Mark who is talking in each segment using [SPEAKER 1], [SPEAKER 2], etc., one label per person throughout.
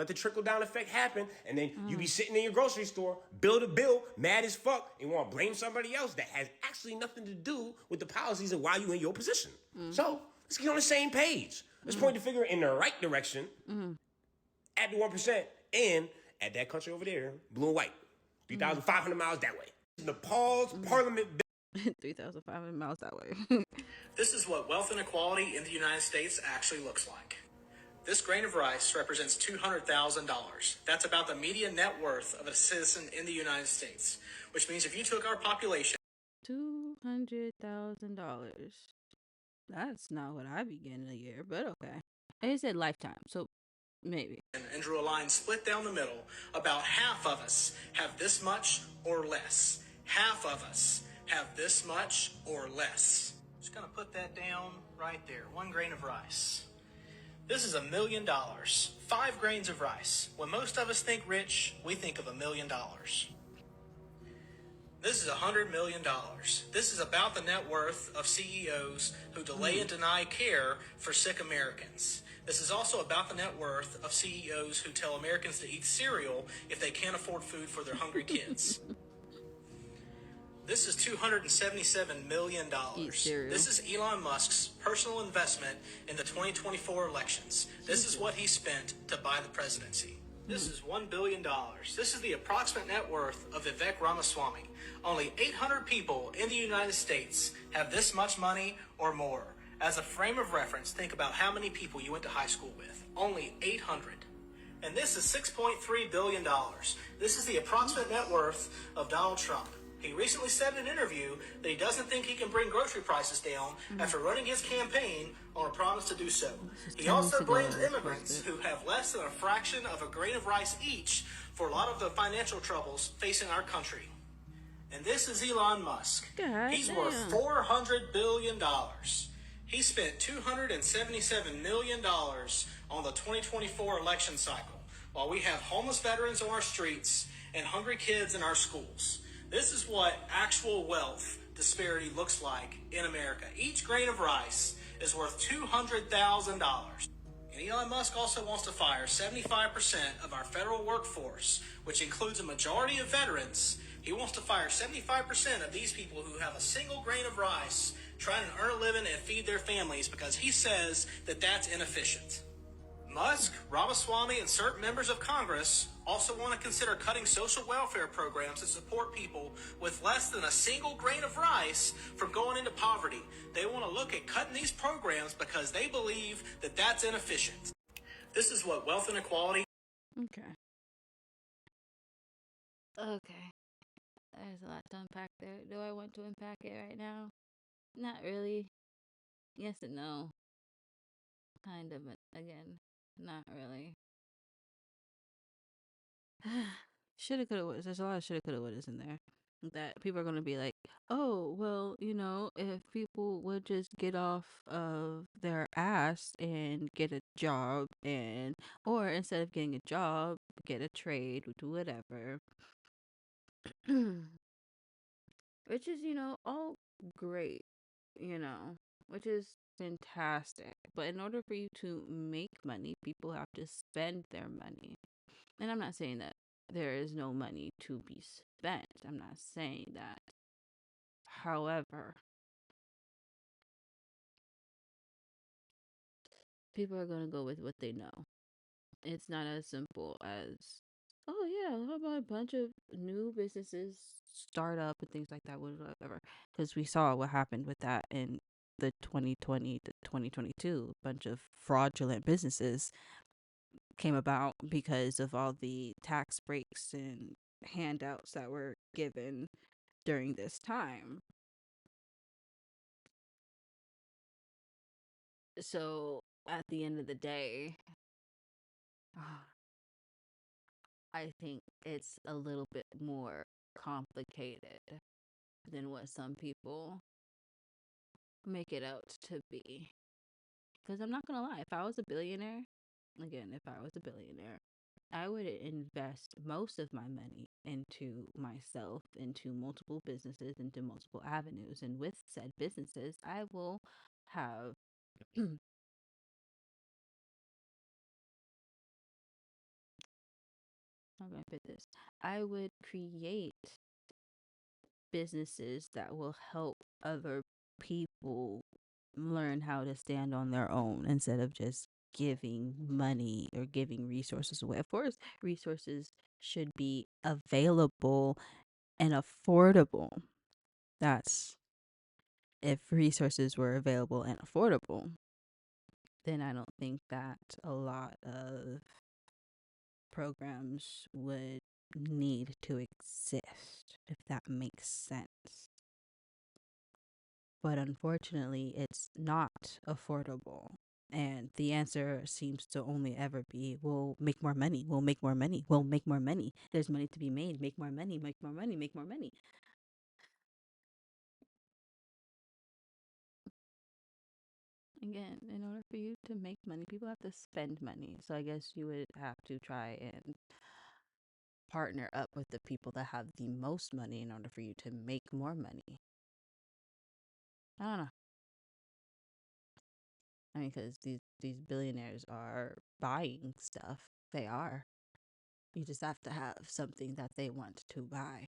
[SPEAKER 1] let the trickle down effect happen, and then you be sitting in your grocery store, bill to bill, mad as fuck, and want to blame somebody else that has actually nothing to do with the policies and why you in your position. So let's get on the same page. Let's point the finger in the right direction at the 1% and at that country over there, blue and white, 3,500 miles that way. Nepal's parliament.
[SPEAKER 2] 3,500 miles that way.
[SPEAKER 3] This is what wealth inequality in the United States actually looks like. This grain of rice represents $200,000. That's about the median net worth of a citizen in the United States, which means if you took our population...
[SPEAKER 2] $200,000. That's not what I begin a year, but okay. It said lifetime, so maybe.
[SPEAKER 3] And drew a line split down the middle. About half of us have this much or less. Half of us have this much or less. Just gonna put that down right there. 1 grain of rice. This is $1 million. 5 grains of rice. When most of us think rich, we think of $1 million. This is $100 million. This is about the net worth of CEOs who delay and deny care for sick Americans. This is also about the net worth of CEOs who tell Americans to eat cereal if they can't afford food for their hungry kids. This is $277 million. This is Elon Musk's personal investment in the 2024 elections. This is what he spent to buy the presidency. This is $1 billion. This is the approximate net worth of Vivek Ramaswamy. Only 800 people in the United States have this much money or more. As a frame of reference, think about how many people you went to high school with. Only 800. And this is $6.3 billion. This is the approximate net worth of Donald Trump. He recently said in an interview that he doesn't think he can bring grocery prices down after running his campaign on a promise to do so. He also blames immigrants who have less than a fraction of a grain of rice each for a lot of the financial troubles facing our country. And this is Elon Musk. He's worth $400 billion. He spent $277 million on the 2024 election cycle, while we have homeless veterans on our streets and hungry kids in our schools. This is what actual wealth disparity looks like in America. Each grain of rice is worth $200,000. And Elon Musk also wants to fire 75% of our federal workforce, which includes a majority of veterans. He wants to fire 75% of these people who have a single grain of rice, trying to earn a living and feed their families, because he says that that's inefficient. Musk, Ramaswamy, and certain members of Congress also want to consider cutting social welfare programs that support people with less than a single grain of rice from going into poverty. They want to look at cutting these programs because they believe that that's inefficient. This is what wealth inequality...
[SPEAKER 2] Okay. There's a lot to unpack there. Do I want to unpack it right now? Not really. Yes and no. Kind of, again, not really. Shoulda, coulda, woulda. There's a lot of shoulda, coulda, wouldas in there. That people are going to be like, oh, well, if people would just get off of their ass and get a job, or instead of getting a job, get a trade, do whatever. Which is, all great, which is fantastic. But in order for you to make money, people have to spend their money. And I'm not saying that there is no money to be spent. I'm not saying that. However, people are going to go with what they know. It's not as simple as, oh yeah, how about a bunch of new businesses start up and things like that, whatever. Because we saw what happened with that in the 2020 to 2022. A bunch of fraudulent businesses came about because of all the tax breaks and handouts that were given during this time. So at the end of the day, I think it's a little bit more complicated than what some people make it out to be. Because I'm not going to lie, if I was a billionaire, I would invest most of my money into myself, into multiple businesses, into multiple avenues. And with said businesses, I will have How can I put this? I would create businesses that will help other people learn how to stand on their own instead of just giving money or giving resources away. Of course, resources should be available and affordable. That's if resources were available and affordable, then I don't think that a lot of programs would need to exist, if that makes sense. But unfortunately, it's not affordable. And the answer seems to only ever be, we'll make more money, we'll make more money, we'll make more money. There's money to be made, make more money, make more money, make more money. Again, in order for you to make money, people have to spend money. So I guess you would have to try and partner up with the people that have the most money in order for you to make more money. I don't know. I mean, because these billionaires are buying stuff. They are. You just have to have something that they want to buy.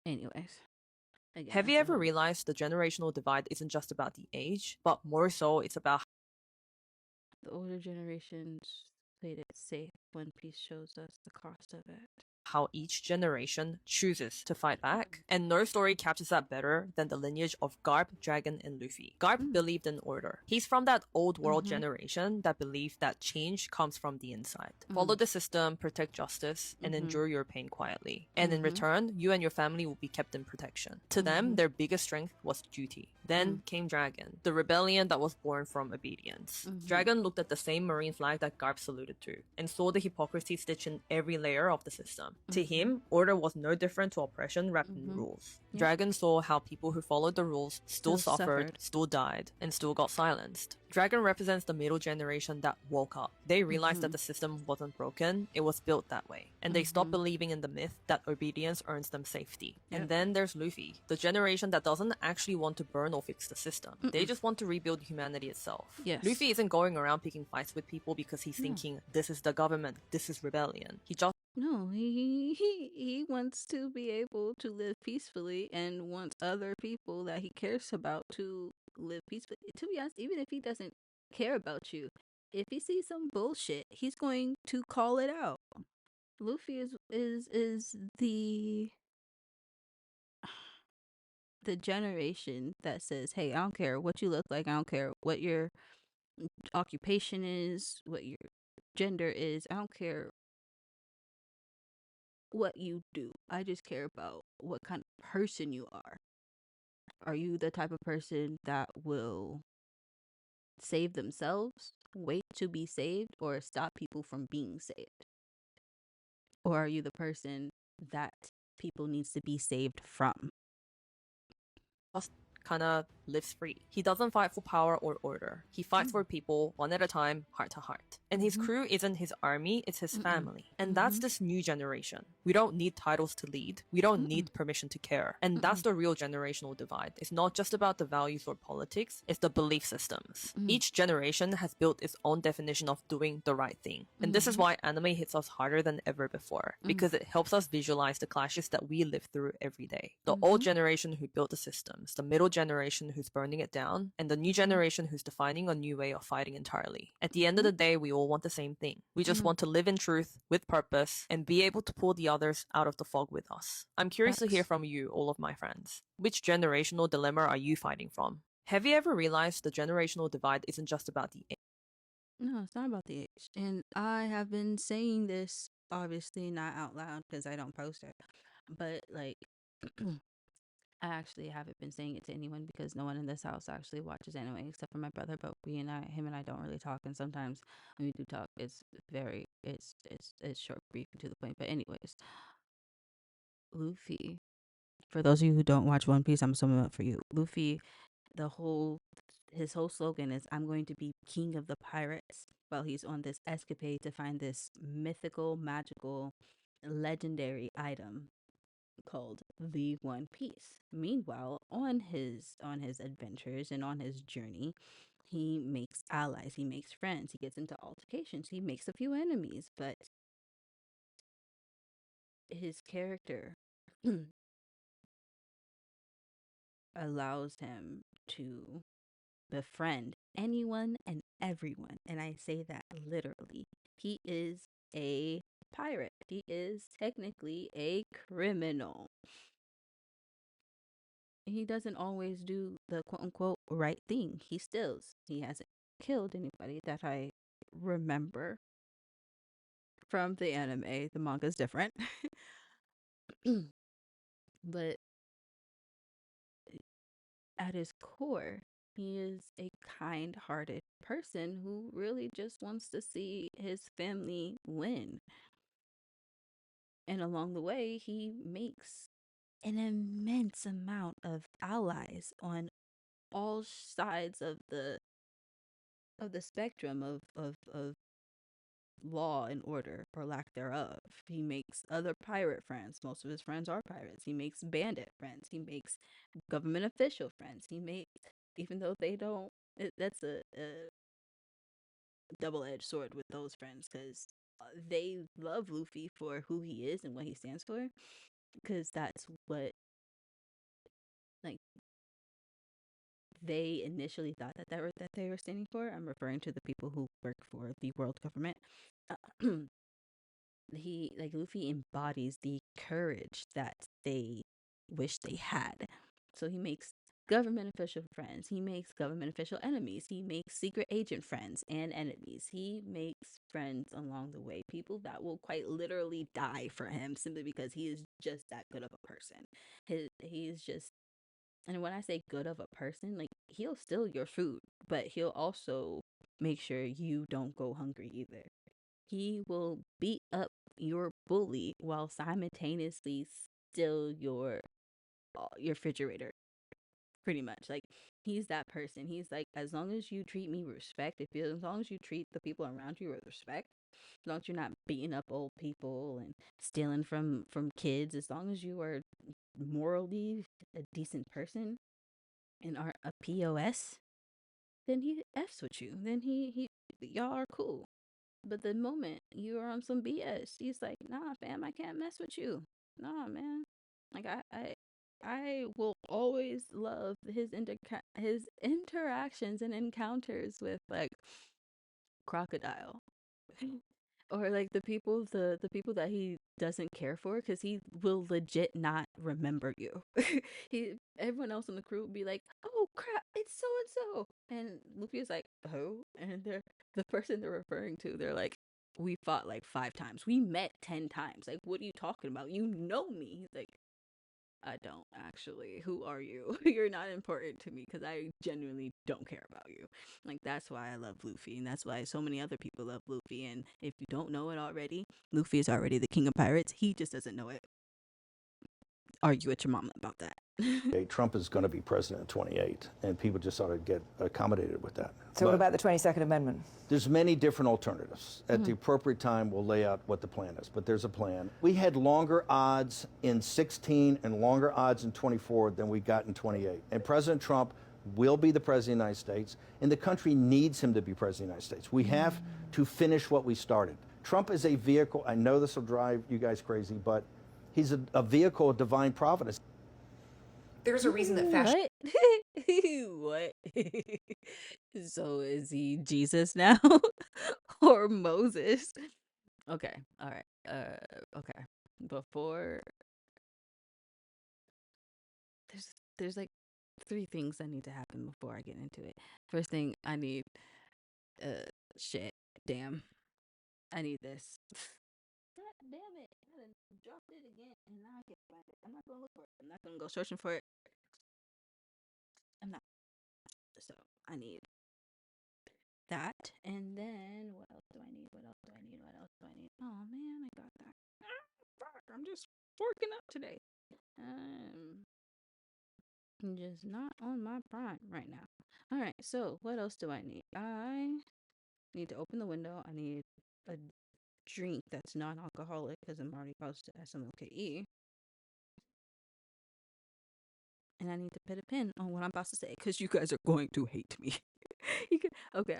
[SPEAKER 2] Anyways, again,
[SPEAKER 4] Have you
[SPEAKER 2] that's a
[SPEAKER 4] ever
[SPEAKER 2] whole
[SPEAKER 4] realized the generational divide isn't just about the age, but more so it's about
[SPEAKER 2] the older generations played it safe. One Piece shows us the cost of it.
[SPEAKER 4] how each generation chooses to fight back? And no story captures that better than the lineage of Garp, Dragon, and Luffy. Garp believed in order. He's from that old world generation that believed that change comes from the inside. Follow the system, protect justice, and endure your pain quietly. And in return, you and your family will be kept in protection. To them, their biggest strength was duty. Then came Dragon, the rebellion that was born from obedience. Dragon looked at the same marine flag that Garp saluted to, and saw the hypocrisy stitched in every layer of the system. To him, order was no different to oppression wrapped in rules. Dragon saw how people who followed the rules still suffered, still died, and still got silenced. Dragon represents the middle generation that woke up. They realized that the system wasn't broken, it was built that way. And they stopped believing in the myth that obedience earns them safety. And then there's Luffy, the generation that doesn't actually want to burn or fix the system. They just want to rebuild humanity itself.
[SPEAKER 2] Yes.
[SPEAKER 4] Luffy isn't going around picking fights with people because he's thinking, this is the government, this is rebellion. He just
[SPEAKER 2] No, he wants to be able to live peacefully and wants other people that he cares about to live peacefully. To be honest, even if he doesn't care about you, if he sees some bullshit, he's going to call it out. Luffy is the generation that says, "Hey, I don't care what you look like. I don't care what your occupation is, what your gender is. I don't care what you do. I just care about what kind of person you are. Are you the type of person that will save themselves, wait to be saved, or stop people from being saved? Or are you the person that people needs to be saved from?"
[SPEAKER 4] kind of lives free. He doesn't fight for power or order. He fights for people one at a time, heart to heart. And his crew isn't his army, it's his family. And that's this new generation. We don't need titles to lead. We don't need permission to care. And that's the real generational divide. It's not just about the values or politics, it's the belief systems. Each generation has built its own definition of doing the right thing. And this is why anime hits us harder than ever before, because it helps us visualize the clashes that we live through every day. The old generation who built the systems, the middle generation who's burning it down, and the new generation who's defining a new way of fighting entirely. At the end of the day, we all want the same thing. We just want to live in truth, with purpose, and be able to pull the others out of the fog with us. I'm curious to hear
[SPEAKER 2] Facts.
[SPEAKER 4] from you, all of my friends. Which generational dilemma are you fighting from? Have you ever realized the generational divide isn't just about the age?
[SPEAKER 2] No, it's not about the age. And I have been saying this, obviously not out loud because I don't post it, but like, I actually haven't been saying it to anyone because no one in this house actually watches anime except for my brother. But him and I don't really talk, and sometimes when we do talk, it's short, brief, and to the point. But anyways, Luffy. For those of you who don't watch One Piece, I'm summing up for you. Luffy, his whole slogan is, "I'm going to be king of the pirates," while he's on this escapade to find this mythical, magical, legendary item called the One Piece. Meanwhile, on his adventures and on his journey, he makes allies, he makes friends, he gets into altercations, he makes a few enemies, but his character allows him to befriend anyone and everyone. And I say that literally. He is a pirate. He is technically a criminal. He doesn't always do the quote unquote right thing. He steals. He hasn't killed anybody that I remember from the anime. The manga's different. But at his core, he is a kind hearted person who really just wants to see his family win. And along the way, he makes an immense amount of allies on all sides of the spectrum of law and order or lack thereof. He makes other pirate friends. Most of his friends are pirates. He makes bandit friends. He makes government official friends. He makes, even though they don't, that's a double-edged sword with those friends, because they love Luffy for who he is and what he stands for, because that's what, like, they initially thought that they were standing for. I'm referring to the people who work for the world government. Luffy embodies the courage that they wish they had. So he makes government official friends, he makes government official enemies, he makes secret agent friends and enemies, he makes friends along the way, people that will quite literally die for him simply because he is just that good of a person. He's just, and when I say good of a person, like, he'll steal your food, but he'll also make sure you don't go hungry either. He will beat up your bully while simultaneously steal your refrigerator. Pretty much, like, he's that person. He's like, as long as you treat me with respect, as long as you treat the people around you with respect, as long as you're not beating up old people and stealing from kids, as long as you are morally a decent person and aren't a POS, then he f's with you. Then he y'all are cool. But the moment you are on some BS, he's like, "Nah, fam, I can't mess with you. Nah, man. Like, I will always love his interactions and encounters with, like, Crocodile." Or like the people that he doesn't care for, because he will legit not remember you. Everyone else in the crew will be like, "Oh crap, it's so and so," and Luffy is like, "Oh," and they're the person they're referring to. They're like, "We fought like 5 times. We met 10 times. Like, what are you talking about? You know me?" He's like, "I don't actually. Who are you? You're not important to me because I genuinely don't care about you." Like, that's why I love Luffy, and that's why so many other people love Luffy. And if you don't know it already, Luffy is already the king of pirates. He just doesn't know it. Argue with your mama about that.
[SPEAKER 5] Trump is going to be president in 28, and people just ought to get accommodated with that.
[SPEAKER 6] So what about the 22nd Amendment?
[SPEAKER 5] There's many different alternatives. At the appropriate time, we'll lay out what the plan is, but there's a plan. We had longer odds in 16 and longer odds in 24 than we got in 28. And President Trump will be the president of the United States, and the country needs him to be president of the United States. We have to finish what we started. Trump is a vehicle. I know this will drive you guys crazy, but he's a vehicle of divine providence.
[SPEAKER 6] There's a reason that fashion.
[SPEAKER 2] What? So is he Jesus now? Or Moses? Okay, all right. Okay. Before, there's like 3 things that need to happen before I get into it. First thing, I need shit. Damn. I need this. God damn it. I done dropped it again and now I can't find it. I'm not gonna look for it. I'm not gonna go searching for it. I'm not. So I need that. And then what else do I need? What else do I need? What else do I need? Oh man, I got that. Fuck, I'm just forking up today. I'm just not on my prime right now. All right, so what else do I need? I need to open the window. I need a drink that's non-alcoholic because I'm already close to SMLKE. and I need to put a pin on what I'm about to say because you guys are going to hate me. Okay,